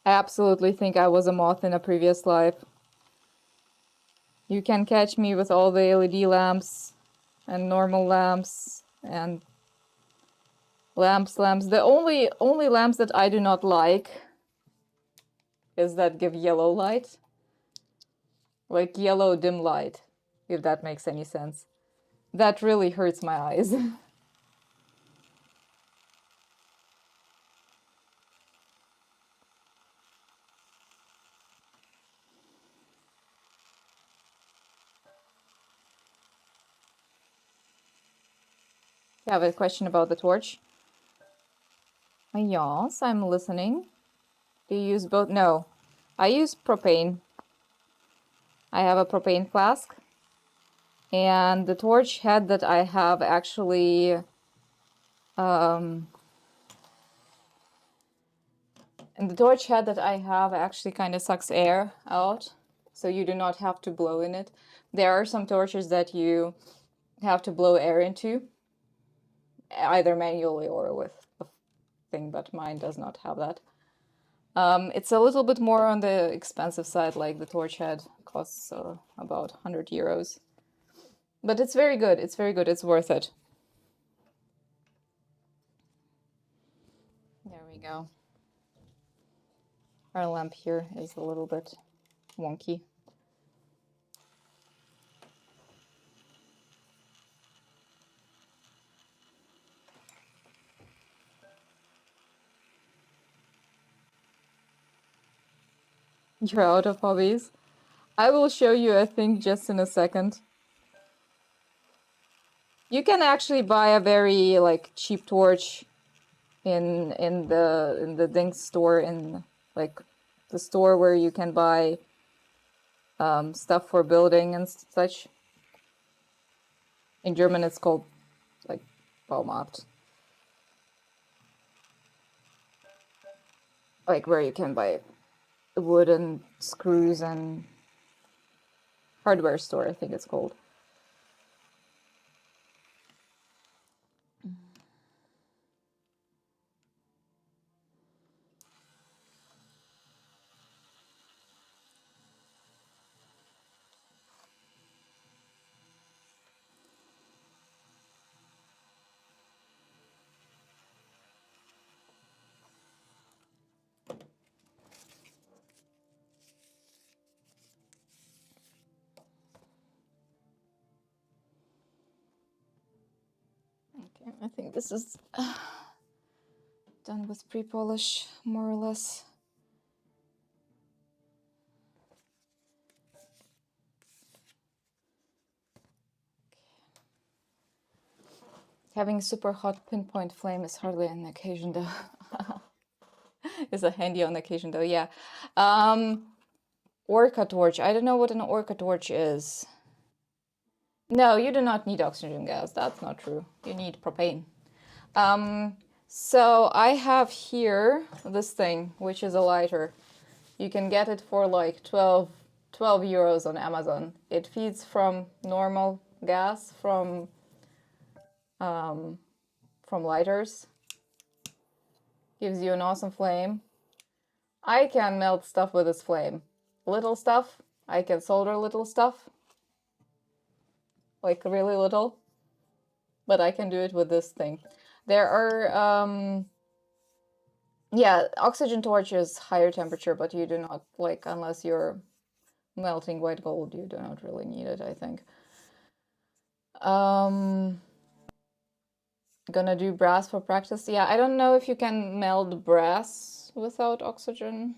I absolutely think I was a moth in a previous life. You can catch me with all the LED lamps and normal lamps and lamps. The only lamps that I do not like is that give yellow light. Like yellow dim light, if that makes any sense. That really hurts my eyes. You have a question about the torch? Yes, I'm listening. Do you use both? No, I use propane. I have a propane flask. And the torch head that I have actually... and the torch head that I have actually kind of sucks air out. So you do not have to blow in it. There are some torches that you have to blow air into, either manually or with a thing, but mine does not have that. It's a little bit more on the expensive side, like the torch head costs about 100 euros. But it's very good, it's very good, it's worth it. There we go. Our lamp here is a little bit wonky. You're out of hobbies? I will show you, I think, just in a second. You can actually buy a very like cheap torch in the Dings store, in like the store where you can buy stuff for building and such. In German, it's called like Baumarkt. Like where you can buy wood and screws and hardware store, I think it's called. Okay, I think this is done with pre-polish, more or less. Having super hot pinpoint flame is hardly an occasion though. Is a handy on occasion though, yeah. Orca torch. I don't know what an orca torch is. No, you do not need oxygen gas. That's not true. You need propane. So I have here this thing, which is a lighter. You can get it for like 12 euros on Amazon. It feeds from normal gas from lighters. Gives you an awesome flame. I can melt stuff with this flame. Little stuff. I can solder little stuff. Like really little. But I can do it with this thing. There are, yeah, oxygen torch is higher temperature, but you do not, like, unless you're melting white gold, you do not really need it, I think. Gonna do brass for practice. Yeah, I don't know if you can melt brass without oxygen.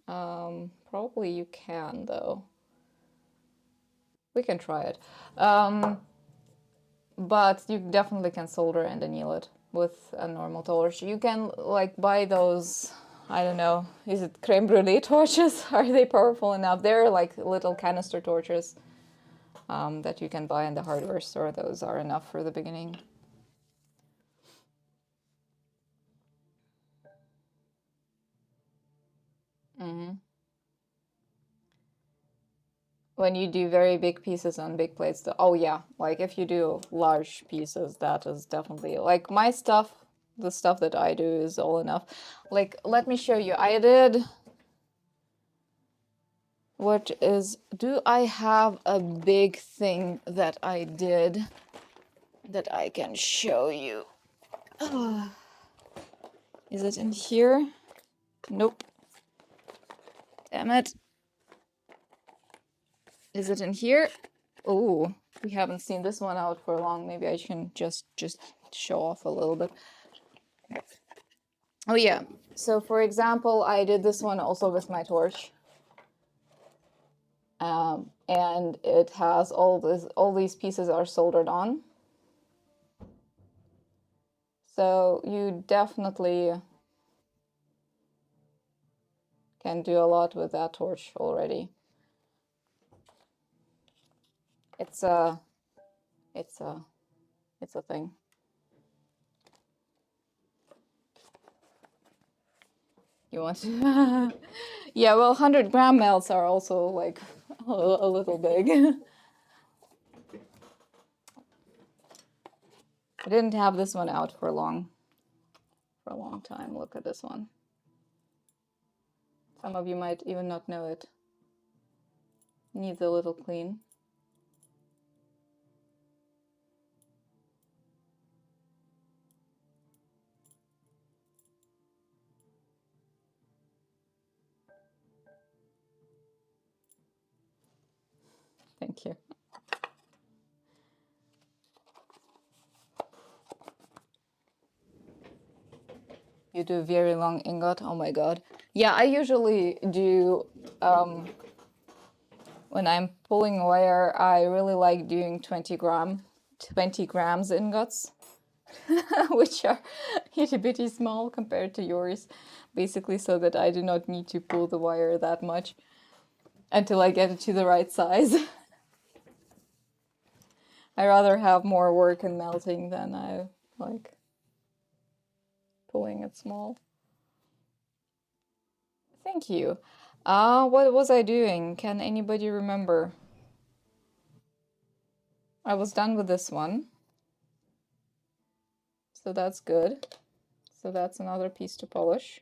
Probably you can, though. We can try it. But you definitely can solder and anneal it with a normal torch. You can like buy those, I don't know, is it creme brulee torches? Are they powerful enough? They're like little canister torches that you can buy in the hardware store. Those are enough for the beginning. When you do very big pieces on big plates, oh yeah, like if you do large pieces, that is definitely like my stuff. the stuff that I do is all enough. Like, let me show you. I did... do I have a big thing that I did that I can show you? Is it in here? Nope. Damn it. Is it in here? Oh, we haven't seen this one out for long. Maybe I can just show off a little bit. Oh yeah. So for example, I did this one also with my torch. And it has all these pieces are soldered on. So you definitely can do a lot with that torch already. It's a thing. You want to? Yeah, well, 100-gram melts are also like a little big. I didn't have this one out for a long time. Look at this one. Some of you might even not know it. Needs a little clean. Thank you. You do very long ingot. Oh my god. Yeah, I usually do when I'm pulling wire, I really like doing 20 grams ingots, which are itty bitty small compared to yours, basically so that I do not need to pull the wire that much until I get it to the right size. I rather have more work in melting than I like pulling it small. Thank you. What was I doing? Can anybody remember? I was done with this one. So that's good. So that's another piece to polish.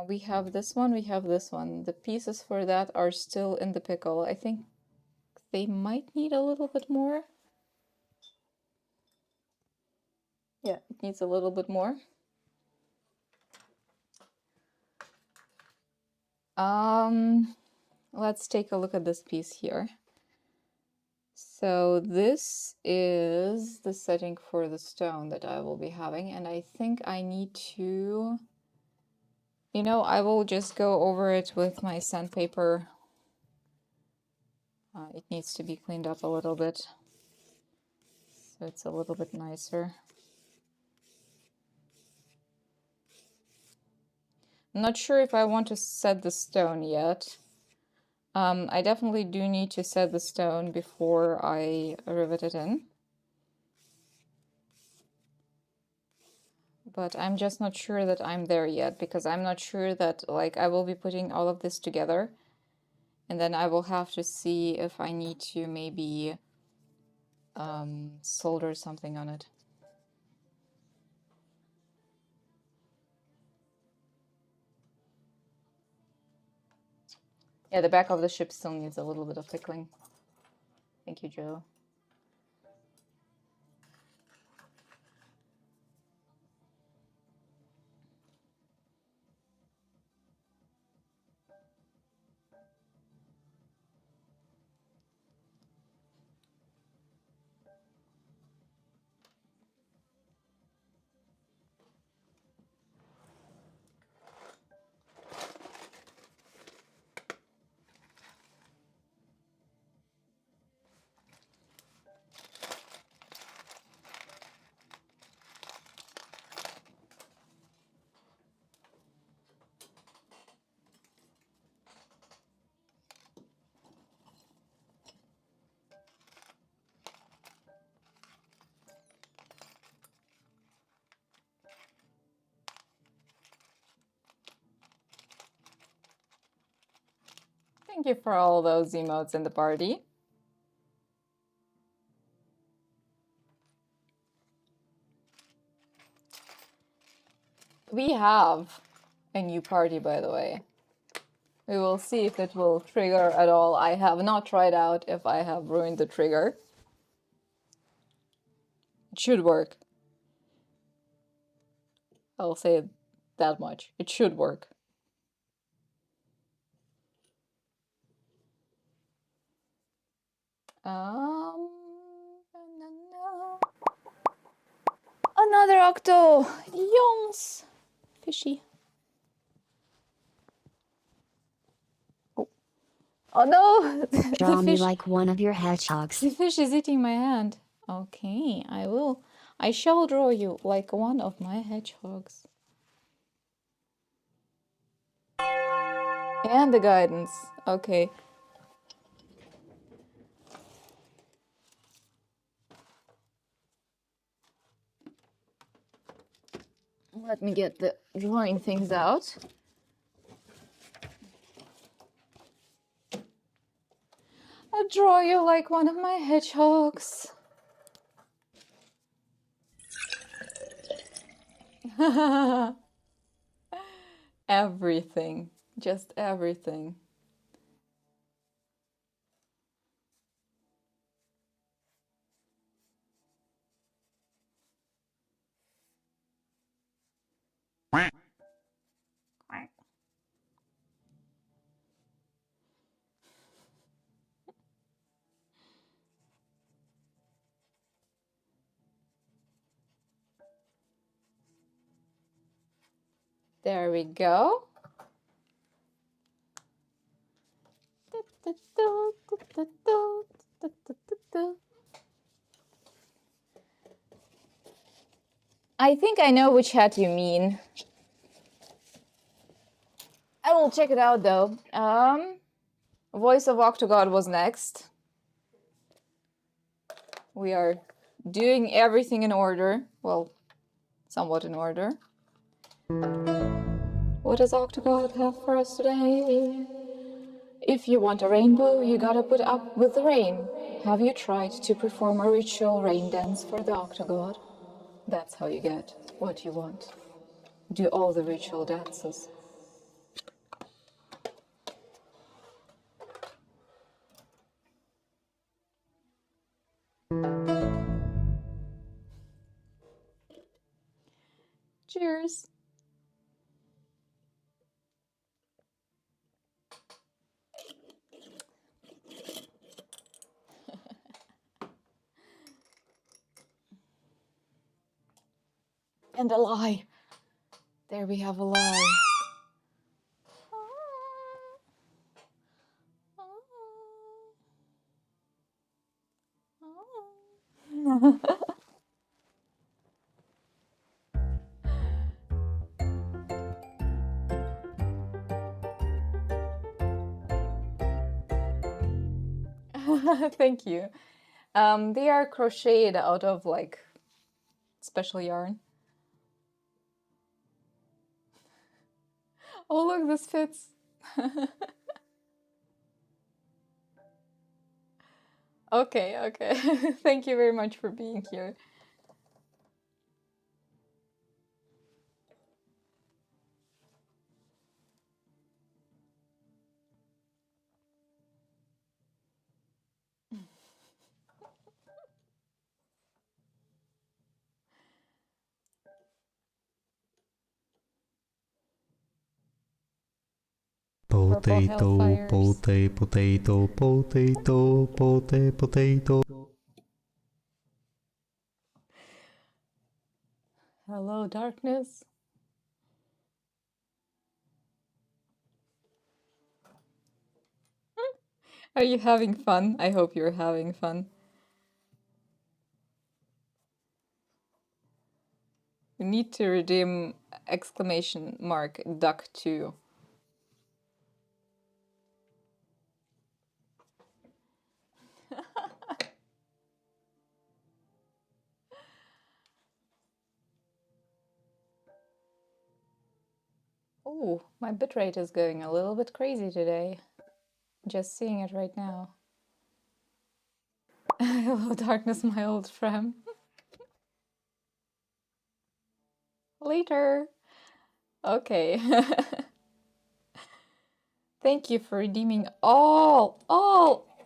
We have this one, we have this one. The pieces for that are still in the pickle. I think they might need a little bit more. Yeah, it needs a little bit more. Let's take a look at this piece here. So this is the setting for the stone that I will be having, and I think I need to, you know, I will just go over it with my sandpaper. It needs to be cleaned up a little bit, so it's a little bit nicer. I'm not sure if I want to set the stone yet. I definitely do need to set the stone before I rivet it in. But I'm just not sure that I'm there yet, because I'm not sure that, like, I will be putting all of this together, and then I will have to see if I need to maybe solder something on it. Yeah, the back of the ship still needs a little bit of pickling. Thank you, Joe. Thank you for all those emotes in the party. We have a new party, by the way. We will see if it will trigger at all. I have not tried out if I have ruined the trigger. It should work. I'll say it that much. It should work. Another octo! Yonks! Fishy. Oh no! Draw me like one of your hedgehogs. The fish is eating my hand. Okay, I will. I shall draw you like one of my hedgehogs. And the guidance. Okay. Let me get the drawing things out. I'll draw you like one of my hedgehogs. Everything. Just everything. There we go. I think I know which hat you mean. I will check it out though. Voice of Octogod was next. We are doing everything in order. Well, somewhat in order. What does Octogod have for us today? If you want a rainbow, you gotta put up with the rain. Have you tried to perform a ritual rain dance for the Octogod? That's how you get what you want. Do all the ritual dances. Cheers. And a lie. There we have a lie. Thank you. They are crocheted out of like special yarn. Oh look, this fits. Okay, okay. Thank you very much for being here. Potato, potato, potato, potato. Hello, darkness. Are you having fun? I hope you're having fun. You need to redeem exclamation mark duck 2. Oh, my bitrate is going a little bit crazy today. Just seeing it right now. Hello, darkness, my old friend. Later. Okay. Thank you for redeeming all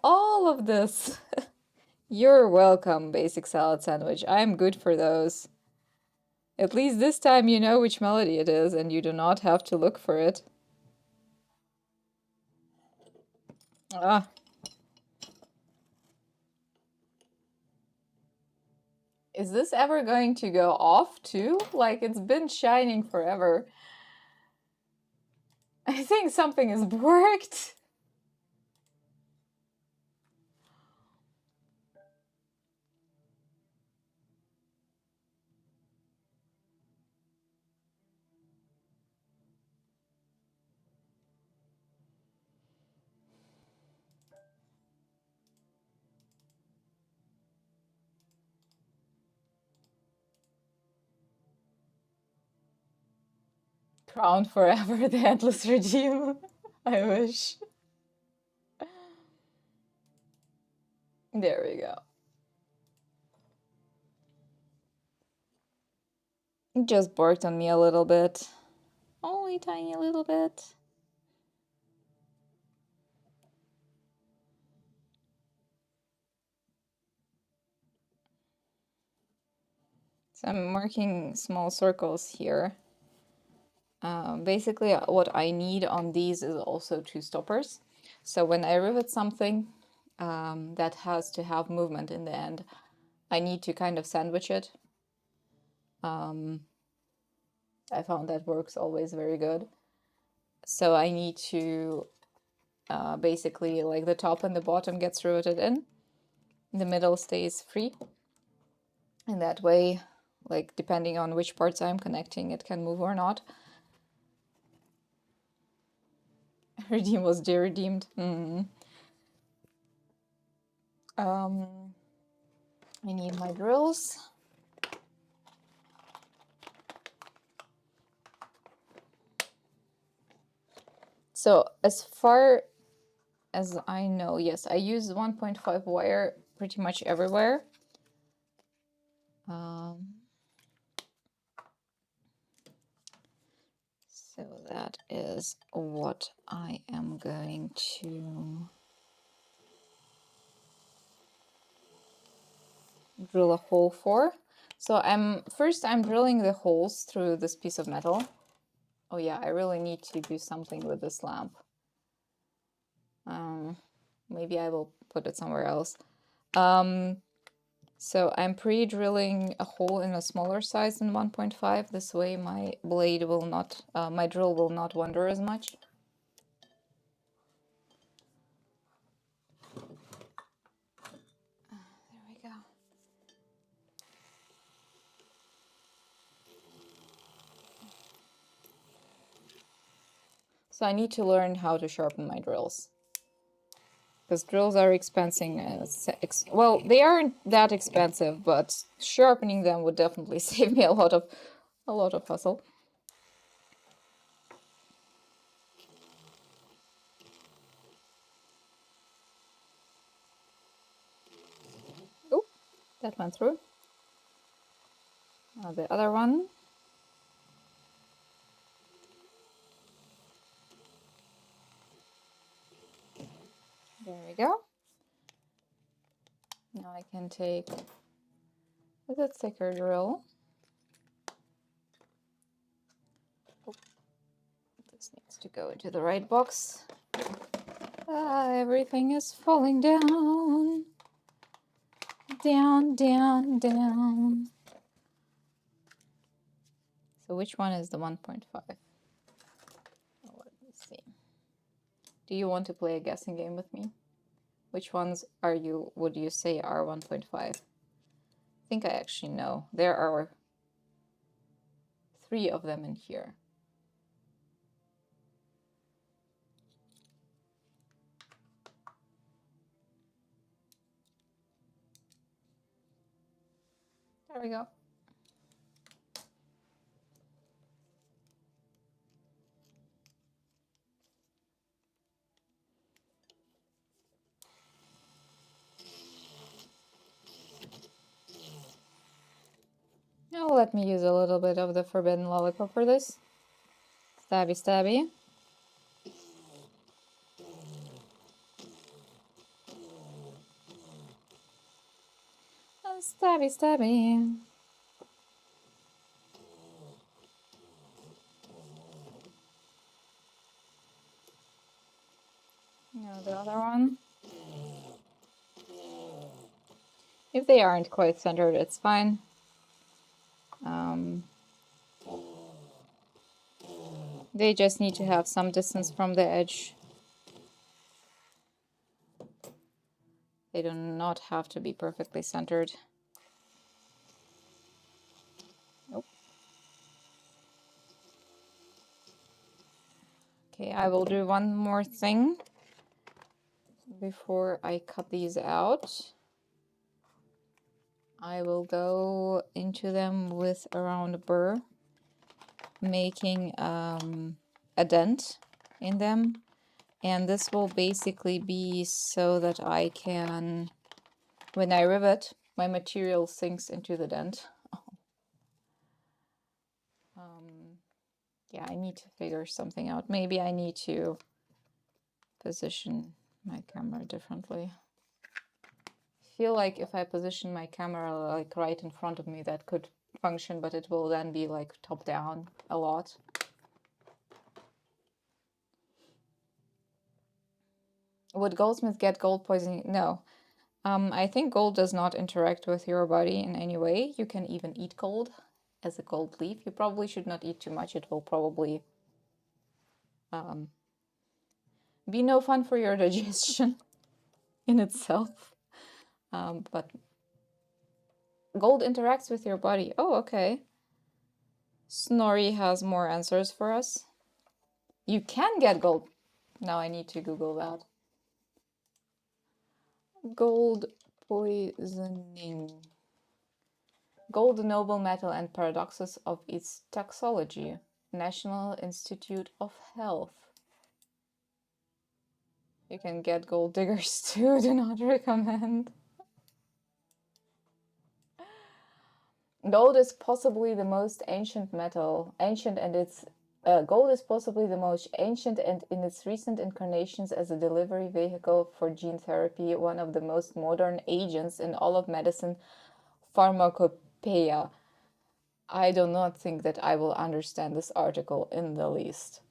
of this. You're welcome, basic salad sandwich. I'm good for those. At least this time you know which melody it is and you do not have to look for it. Ah. Is this ever going to go off too? Like, it's been shining forever. I think something has worked. Crowned forever, the endless regime. I wish. There we go. It just barked on me a little bit. Only tiny little bit. So I'm marking small circles here. Basically, what I need on these is also two stoppers. So when I rivet something that has to have movement in the end, I need to kind of sandwich it. I found that works always very good. So I need to basically, like, the top and the bottom gets riveted in. The middle stays free. And that way, like, depending on which parts I'm connecting, it can move or not. Redeem was de-redeemed. I need my drills. So as far as I know, yes, I use 1.5 wire pretty much everywhere. So that is what I am going to drill a hole for. So I'm drilling the holes through this piece of metal. Oh yeah, I really need to do something with this lamp. Maybe I will put it somewhere else. So I'm pre-drilling a hole in a smaller size than 1.5. This way my blade will not, my drill will not wander as much. There we go. So I need to learn how to sharpen my drills. Because drills are expensive. Well, they aren't that expensive, but sharpening them would definitely save me a lot of hassle. Oh, that went through. Now the other one. There we go. Now I can take a thicker drill. Oh, this needs to go into the right box. Everything is falling down. Down, down, down. So which one is the 1.5? Oh, let me see. Do you want to play a guessing game with me? Which ones would you say are 1.5? I think I actually know. There are 3 of them in here. There we go. Now let me use a little bit of the forbidden lollipop for this. Stabby, stabby. Oh, stabby, stabby. Now the other one. If they aren't quite centered, it's fine. They just need to have some distance from the edge. They do not have to be perfectly centered. Nope. Okay, I will do one more thing before I cut these out. I will go into them with a round burr, making a dent in them. And this will basically be so that I can, when I rivet, my material sinks into the dent. Yeah, I need to figure something out. Maybe I need to position my camera differently. I feel like if I position my camera like right in front of me, that could function, but it will then be like top down a lot. Would goldsmith get gold poisoning? No. I think gold does not interact with your body in any way. You can even eat gold as a gold leaf. You probably should not eat too much. It will probably be no fun for your digestion in itself. But gold interacts with your body. Oh, okay. Snorri has more answers for us. You can get gold. Now I need to Google that. Gold poisoning. Gold, noble metal, and paradoxes of its toxology. National Institute of Health. You can get gold diggers too, do not recommend. Gold is possibly the most ancient metal. Gold is possibly the most ancient and in its recent incarnations as a delivery vehicle for gene therapy, one of the most modern agents in all of medicine pharmacopoeia. I do not think that I will understand this article in the least.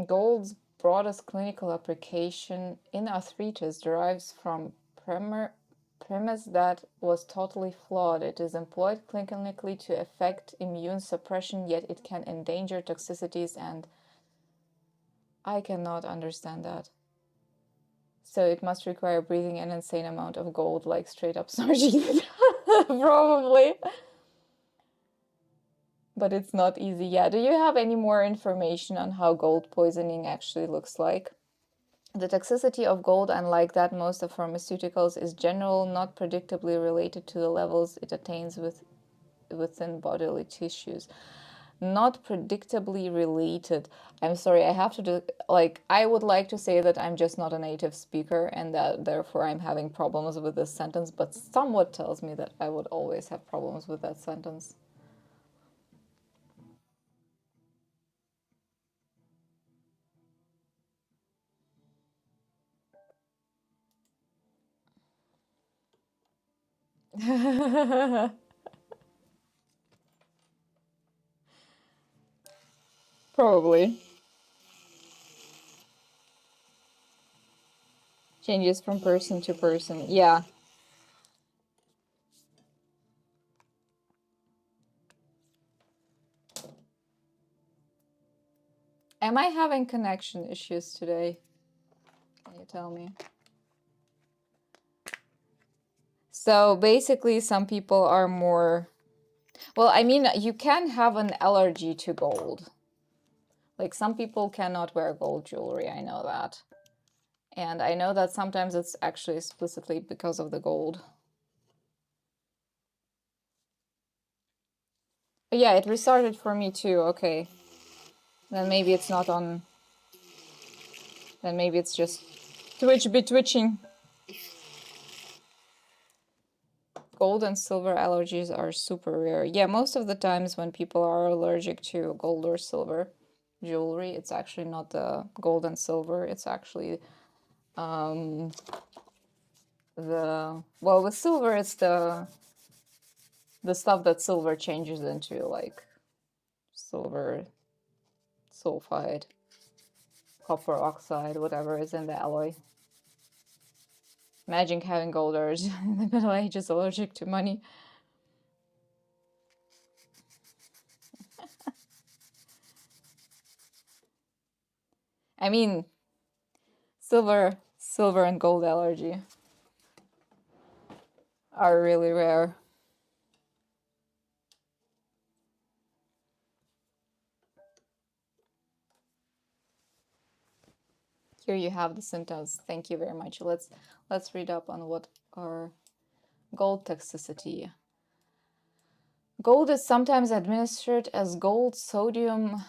Gold's broadest clinical application in arthritis derives from premise that was totally flawed. It is employed clinically to effect immune suppression, yet it can endanger toxicities, and I cannot understand that. So it must require breathing an insane amount of gold, like straight up snorgy. Probably. But it's not easy. Yeah, do you have any more information on how gold poisoning actually looks like? The toxicity of gold, unlike that most of pharmaceuticals, is general, not predictably related to the levels it attains within bodily tissues. Not predictably related. I'm sorry, I have to do, like, I would like to say that I'm just not a native speaker and that therefore I'm having problems with this sentence, but somewhat tells me that I would always have problems with that sentence. Probably. Changes from person to person. Yeah. Am I having connection issues today? Can you tell me? So basically, some people are more... Well, I mean, you can have an allergy to gold. Like, some people cannot wear gold jewelry, I know that. And I know that sometimes it's actually explicitly because of the gold. But yeah, it restarted for me too, okay. Then maybe it's not on... Then maybe it's just twitching. gold and silver allergies are super rare. Yeah, most of the times when people are allergic to gold or silver jewelry, it's actually not the gold and silver, it's actually well, with silver it's the stuff that silver changes into, like silver sulfide, copper oxide, whatever is in the alloy. Imagine having golders in the Middle Ages allergic to money. I mean, silver and gold allergy are really rare. Here you have the symptoms. Thank you very much. Let's read up on what are gold toxicity. Gold is sometimes administered as gold sodium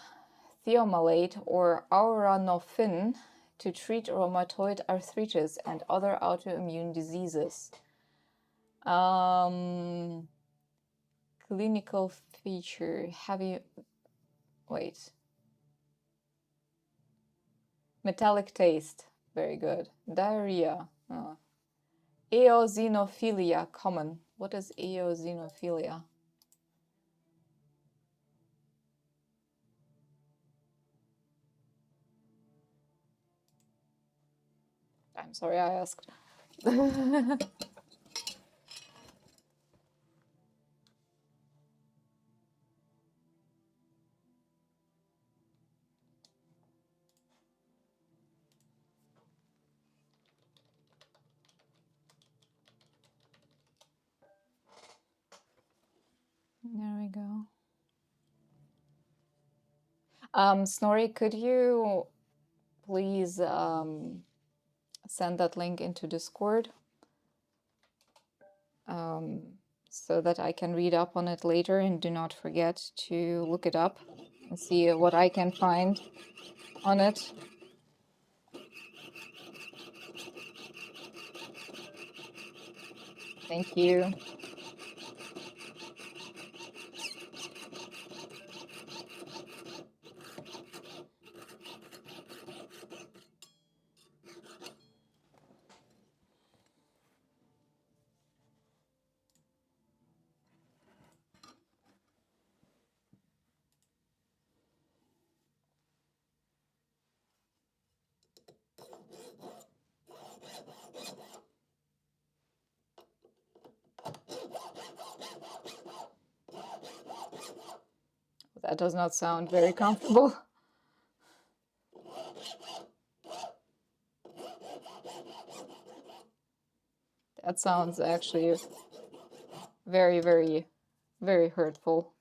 thiomalate or auranofin to treat rheumatoid arthritis and other autoimmune diseases. Clinical feature, metallic taste, very good. Diarrhea, eosinophilia, common. What is eosinophilia? I'm sorry I asked. There we go. Snorri, could you please send that link into Discord so that I can read up on it later, and do not forget to look it up and see what I can find on it. Thank you. That does not sound very comfortable. That sounds actually very, very, very hurtful.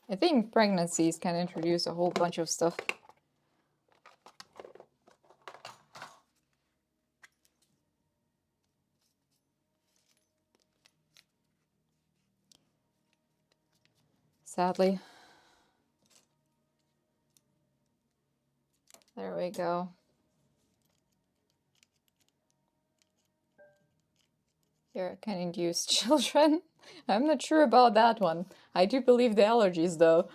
I think pregnancies can introduce a whole bunch of stuff. Sadly. There we go. Here, can induce children. I'm not sure about that one. I do believe the allergies, though.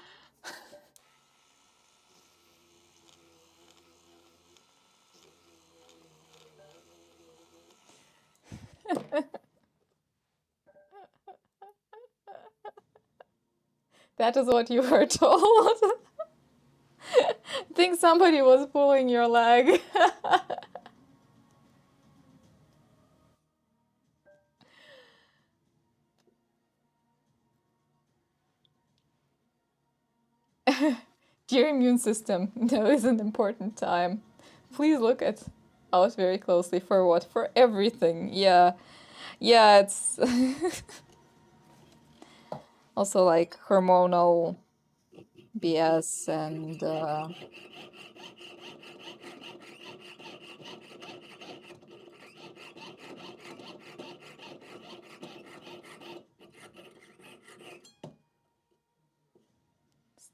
That is what you were told. I think somebody was pulling your leg. Dear immune system, now is an important time. Please look out very closely for what? For everything. Yeah. Yeah, it's also like hormonal BS and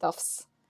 Stuffs.